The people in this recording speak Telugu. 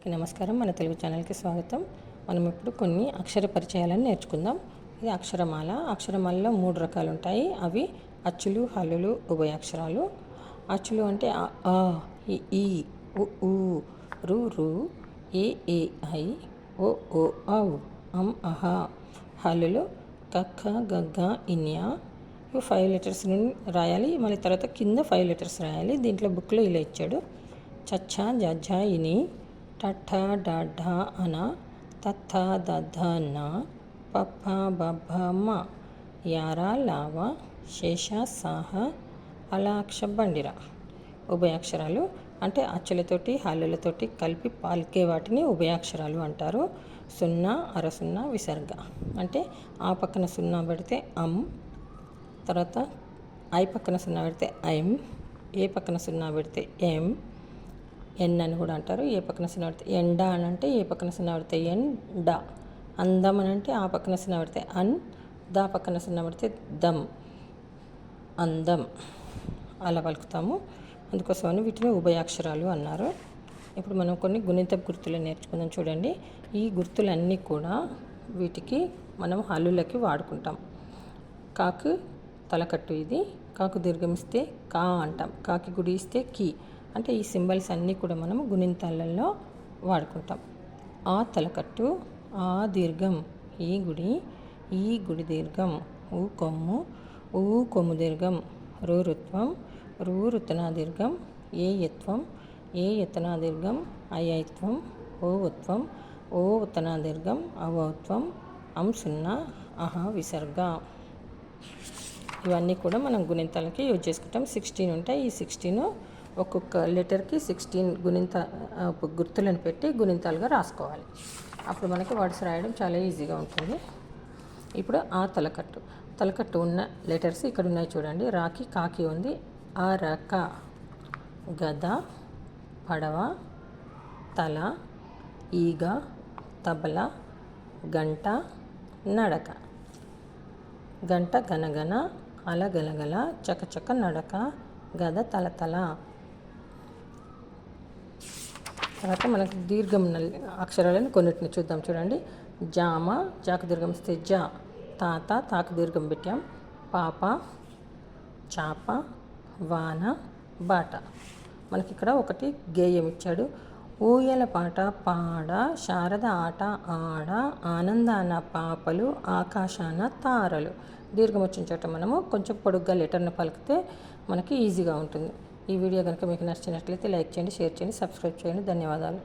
నమస్కారం. మన తెలుగు ఛానల్కి స్వాగతం. మనం ఇప్పుడు కొన్ని అక్షర పరిచయాలను నేర్చుకుందాం. ఇది అక్షరమాల. అక్షరమాలలో 3 రకాలు ఉంటాయి. అవి అచ్చులు, హల్లులు, ఉభయాక్షరాలు. అచ్చులు అంటే ఆ, ఈ, ఉ, ఊ, రు, రు, ఏ, ఐ, ఓ, ఔ, అహ. హల్లులు కక్క, గగ్గ, ఇన్య. ఇవి 5 లెటర్స్ నుండి రాయాలి. మళ్ళీ తర్వాత కింద 5 లెటర్స్ రాయాలి. దీంట్లో బుక్లో ఇలా ఇచ్చాడు. చచ్చ, జజ్జ, ఇని, టఠ, డఢ, అన, తథ, దధ, న, పప్ప, బబ్బ, మ, యార, లావ, శేష, సాహ, అలాక్ష, బండిర. ఉభయాక్షరాలు అంటే అచ్చులతోటి హల్లులతోటి కలిపి పలికే వాటిని ఉభయాక్షరాలు అంటారు. సున్నా, అరసున్నా, విసర్గ. అంటే ఆ పక్కన సున్నా పెడితే తర్వాత ఐ పక్కన సున్నా పెడితే ఐం, ఏ పక్కన సున్నా పెడితే ఎం, ఎన్ అని కూడా అంటారు. ఏ పక్కన సున్నా పెడితే ఎండ అని అంటే ఏ పక్కన సున్నా పెడితే ఎండ. అందం అని అంటే ఆ పక్కన సున్నా పెడితే అన్, దా పక్కన సున్నా పెడితే దమ్, అందం. అలా పలుకుతాము. అందుకోసమని వీటిని ఉభయాక్షరాలు అన్నారు. ఇప్పుడు మనం కొన్ని గుణింతపు గుర్తులు నేర్చుకుందాం. చూడండి, ఈ గుర్తులన్నీ కూడా వీటికి మనం హల్లులకి వాడుకుంటాం. కాకు తలకట్టు, ఇది కాకు దీర్ఘమిస్తే కా అంటాం. కాకి గుడి ఇస్తే కీ. అంటే ఈ సింబల్స్ అన్నీ కూడా మనము గుణింతాలలో వాడుకుంటాం. ఆ తలకట్టు, ఆ దీర్ఘం, ఈ గుడి దీర్ఘం, ఊ కొమ్ము, ఊ కొమ్ము దీర్ఘం, రుత్వం, రుతనా దీర్ఘం, ఏ ఎత్తనా దీర్ఘం, ఐత్వం, ఓ ఉత్తనా దీర్ఘం, అవౌత్వం, సున్నా, అహ, విసర్గ. ఇవన్నీ కూడా మనం గుణింతాలకి యూజ్ చేసుకుంటాం. 16 ఉంటాయి. ఈ 16 ఒక్కొక్క లెటర్కి 16 గుర్తులను పెట్టి గుణింతాలుగా రాసుకోవాలి. అప్పుడు మనకి వర్డ్స్ రాయడం చాలా ఈజీగా ఉంటుంది. ఇప్పుడు ఆ తలకట్టు ఉన్న లెటర్స్ ఇక్కడ ఉన్నాయి చూడండి. రాకి కాకి ఉంది. ఆ రక, గద, పడవ, తల, ఈగ, తబల, గంట, నడక. గంట గనగన, అల గలగల, చకచక, నడక, గద తలతల. తర్వాత మనకు దీర్ఘం అక్షరాలను కొన్నిటిని చూద్దాం. చూడండి, జామ, జాకు దీర్ఘం ఇస్తే జా, తాత, తాకు దీర్ఘం పెట్టాం, పాప, చాప, వాన, బాట. మనకి ఇక్కడ ఒకటి గేయం ఇచ్చాడు. ఊయల పాట పాడ, శారద ఆట ఆడ, ఆనందాన పాపలు, ఆకాశాన తారలు. దీర్ఘం వచ్చిన చోట మనము కొంచెం పొడుగ్గా లెటర్ను పలికితే మనకి ఈజీగా ఉంటుంది. ఈ వీడియో కనుక మీకు నచ్చినట్లయితే లైక్ చేయండి, షేర్ చేయండి, సబ్స్క్రైబ్ చేయండి. ధన్యవాదాలు.